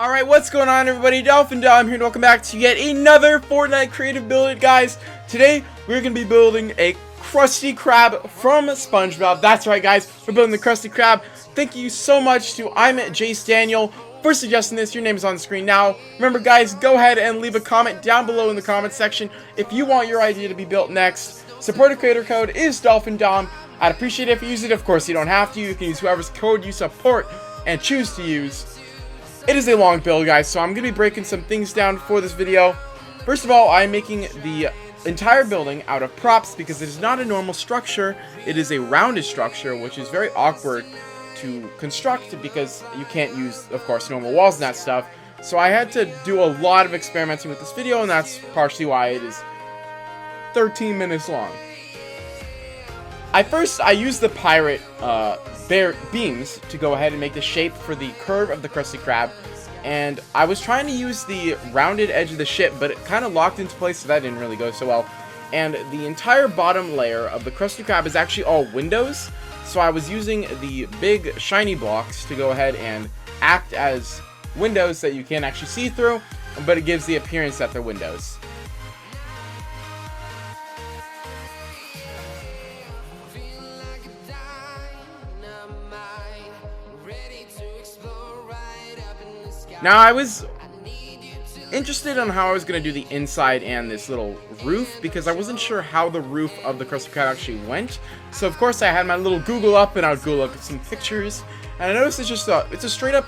Alright, what's going on everybody? DolphinDom here and welcome back to yet another Fortnite creative build, guys. Today, we're going to be building a Krusty Krab from Spongebob. That's right, guys. We're building the Krusty Krab. Thank you so much to Jace Daniel for suggesting this. Your name is on the screen now. Remember, guys, go ahead and leave a comment down below in the comment section if you want your idea to be built next. Supporter creator code is DolphinDom. I'd appreciate it if you use it. Of course, you don't have to. You can use whoever's code you support and choose to use. It is a long build, guys, so I'm going to be breaking some things down for this video. First of all, I'm making the entire building out of props because it is not a normal structure. It is a rounded structure, which is very awkward to construct because you can't use, of course, normal walls and that stuff. So I had to do a lot of experimenting with this video, and that's partially why it is 13 minutes long. I used the pirate bear beams to go ahead and make the shape for the curve of the Krusty Krab, and I was trying to use the rounded edge of the ship, but it kind of locked into place, so that didn't really go so well. And the entire bottom layer of the Krusty Krab is actually all windows, so I was using the big shiny blocks to go ahead and act as windows that you can't actually see through, but it gives the appearance that they're windows. Now, I was interested on how I was going to do the inside and this little roof, because I wasn't sure how the roof of the Krusty Krab actually went. So, of course, I had my little Google up, and I would go look at some pictures. And I noticed it's a straight-up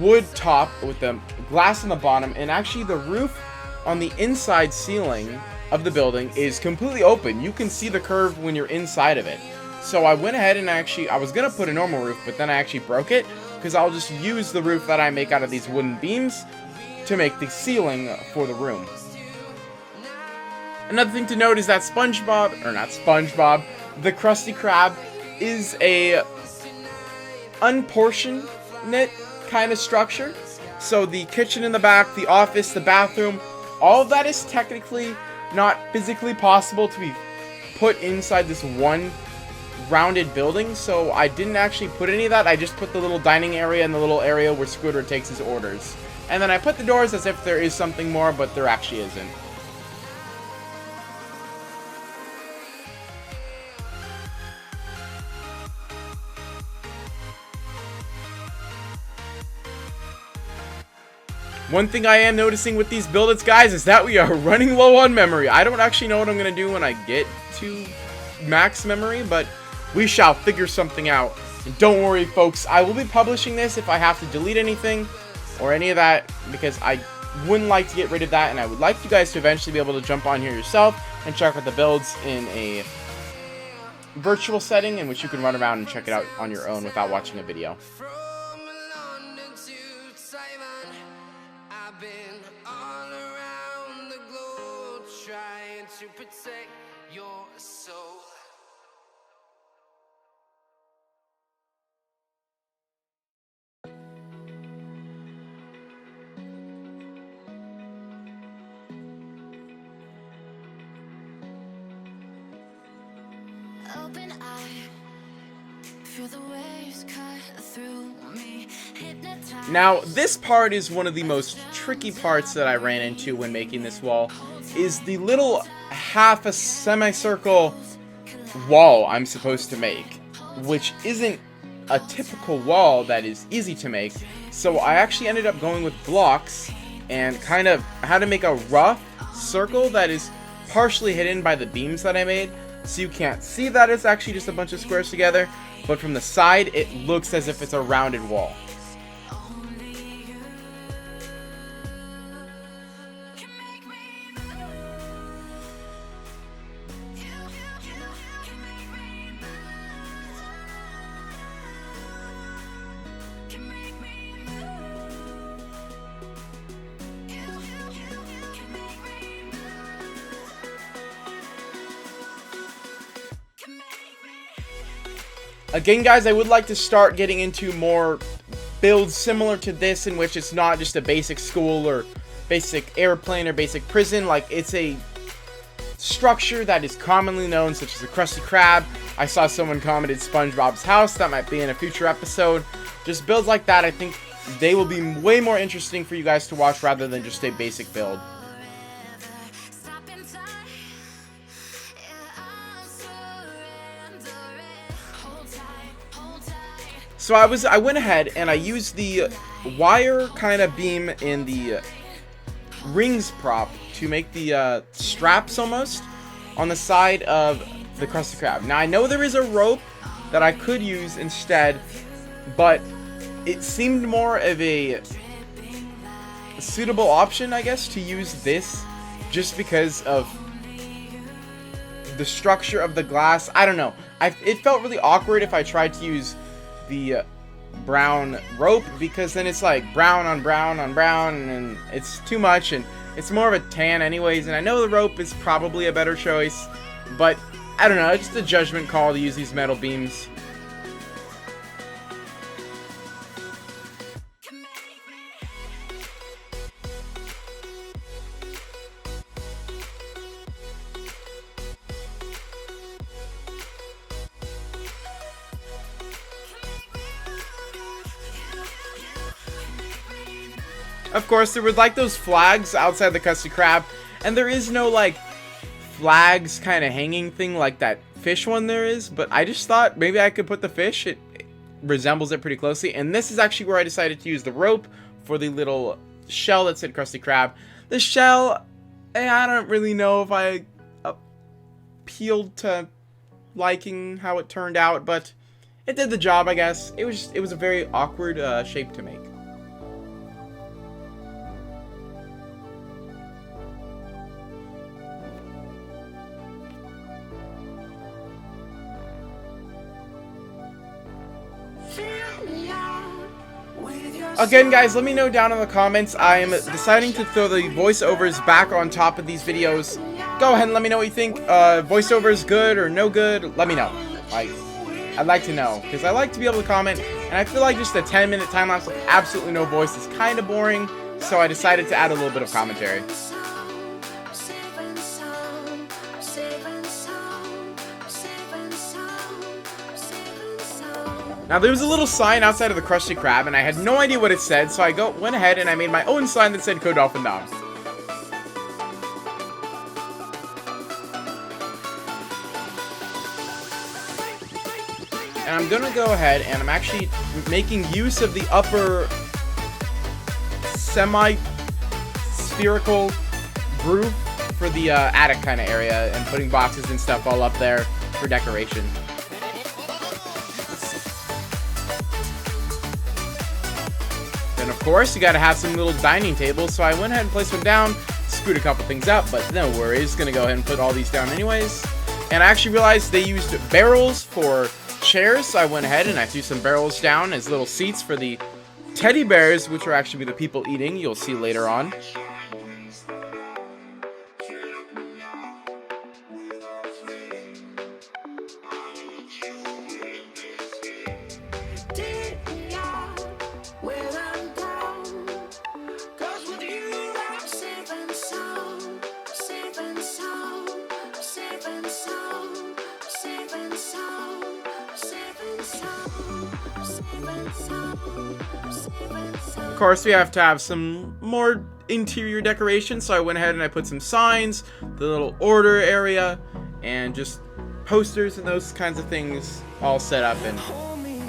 wood top with the glass on the bottom, and actually the roof on the inside ceiling of the building is completely open. You can see the curve when you're inside of it. So I went ahead and I was going to put a normal roof, but then I actually broke it, because I'll just use the roof that I make out of these wooden beams to make the ceiling for the room. Another thing to note is that the Krusty Krab is a unportionate kind of structure. So the kitchen in the back, the office, the bathroom, all of that is technically not physically possible to be put inside this one rounded building, so I didn't actually put any of that. I just put the little dining area and the little area where Squidward takes his orders. And then I put the doors as if there is something more, but there actually isn't. One thing I am noticing with these builds, guys, is that we are running low on memory. I don't actually know what I'm going to do when I get to max memory, but we shall figure something out. And don't worry, folks, I will be publishing this if I have to delete anything or any of that, because I wouldn't like to get rid of that, and I would like you guys to eventually be able to jump on here yourself and check out the builds in a virtual setting in which you can run around and check it out on your own without watching a video. Open eye, feel the waves cut through me, hypnotized. Now, this part is one of the most tricky parts that I ran into when making this wall, is the little half a semicircle wall I'm supposed to make, which isn't a typical wall that is easy to make. So I actually ended up going with blocks and kind of had to make a rough circle that is partially hidden by the beams that I made. So you can't see that it's actually just a bunch of squares together, but from the side it looks as if it's a rounded wall. Again, guys, I would like to start getting into more builds similar to this, in which it's not just a basic school or basic airplane or basic prison. Like, it's a structure that is commonly known, such as the Krusty Krab. I saw someone commented SpongeBob's house. That might be in a future episode. Just builds like that, I think, they will be way more interesting for you guys to watch rather than just a basic build. Stop in time. Yeah, I'm surrendering. Hold tight, hold tight. So I went ahead and I used the wire kind of beam in the rings prop to make the straps almost on the side of the Krusty Krab. Now I know there is a rope that I could use instead, but it seemed more of a suitable option, I guess, to use this just because of the structure of the glass. I don't know. It felt really awkward if I tried to use the brown rope, because then it's like brown on brown on brown, and it's too much, and it's more of a tan anyways. And I know the rope is probably a better choice, but I don't know. It's just a judgment call to use these metal beams. Of course, there were like those flags outside the Krusty Krab, and there is no like flags kind of hanging thing like that fish one there is, but I just thought maybe I could put the fish. It resembles it pretty closely, and this is actually where I decided to use the rope for the little shell that said Krusty Krab. The shell, I don't really know if I appealed to liking how it turned out, but it did the job, I guess. It was a very awkward shape to make. Again, guys, let me know down in the comments. I am deciding to throw the voiceovers back on top of these videos. Go ahead and let me know what you think. Voiceovers good or no good? Let me know. I'd like to know, because I like to be able to comment, and I feel like just a 10-minute time-lapse with absolutely no voice is kind of boring, so I decided to add a little bit of commentary. Now, there was a little sign outside of the Krusty Krab, and I had no idea what it said, so I went ahead and I made my own sign that said DolphinDom. And I'm gonna go ahead and I'm actually making use of the upper semi-spherical groove for the attic kind of area, and putting boxes and stuff all up there for decoration. Then of course you gotta have some little dining tables, so I went ahead and placed one down, screwed a couple things up, but no worries, gonna go ahead and put all these down anyways. And I actually realized they used barrels for chairs, so I went ahead and I threw some barrels down as little seats for the teddy bears, which are actually the people eating, you'll see later on. Of course, we have to have some more interior decoration, so I went ahead and I put some signs, the little order area, and just posters and those kinds of things all set up, and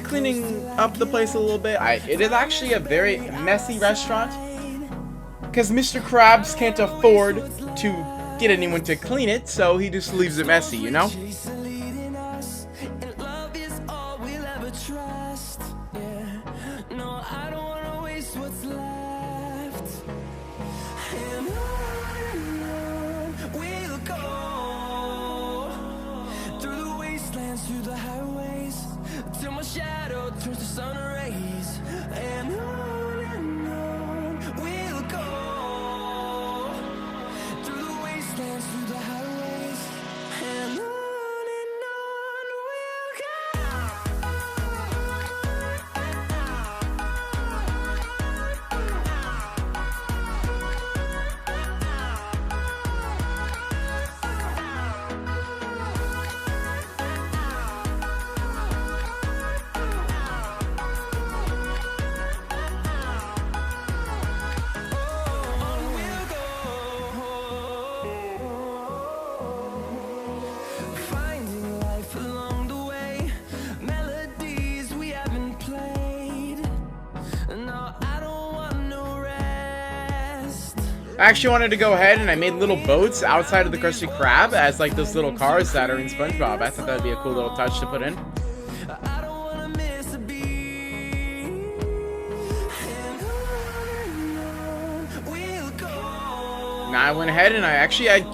cleaning up the place a little bit. It is actually a very messy restaurant, because Mr. Krabs can't afford to get anyone to clean it, so he just leaves it messy, you know? Through the highways till my shadow turns to sun rays, and on we'll go through the wastelands, through the highways, and on we'll go. I actually wanted to go ahead and I made little boats outside of the Krusty Krab as like those little cars that are in SpongeBob. I thought that would be a cool little touch to put in. I don't wanna miss a beat. And on we'll go. Now I went ahead and I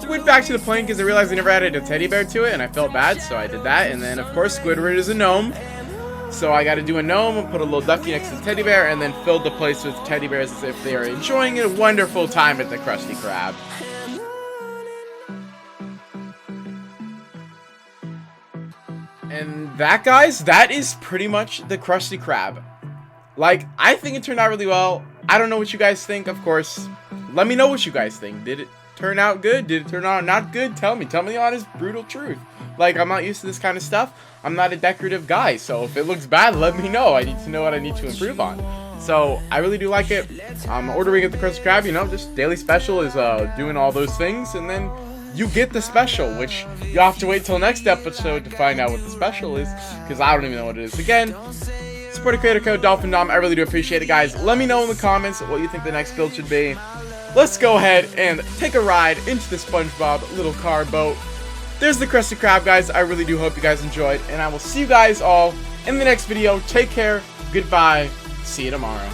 went back to the plane because I realized I never added a teddy bear to it and I felt bad, so I did that. And then of course Squidward is a gnome, so I got to do a gnome, put a little ducky next to the teddy bear, and then filled the place with teddy bears as if they are enjoying a wonderful time at the Krusty Krab. And that, guys, that is pretty much the Krusty Krab. Like, I think it turned out really well. I don't know what you guys think, of course. Let me know what you guys think. Did it turn out good? Did it turn out not good? Tell me the honest, brutal truth. Like, I'm not used to this kind of stuff. I'm not a decorative guy, so if it looks bad, let me know. I need to know what I need to improve on. So, I really do like it. Ordering at the Krusty Krab, you know, just daily special is doing all those things, and then you get the special, which you have to wait till next episode to find out what the special is, because I don't even know what it is. Again, support a creator code DolphinDom. I really do appreciate it, guys. Let me know in the comments what you think the next build should be. Let's go ahead and take a ride into the SpongeBob little car boat. There's the Krusty Krab, guys. I really do hope you guys enjoyed, and I will see you guys all in the next video. Take care. Goodbye. See you tomorrow.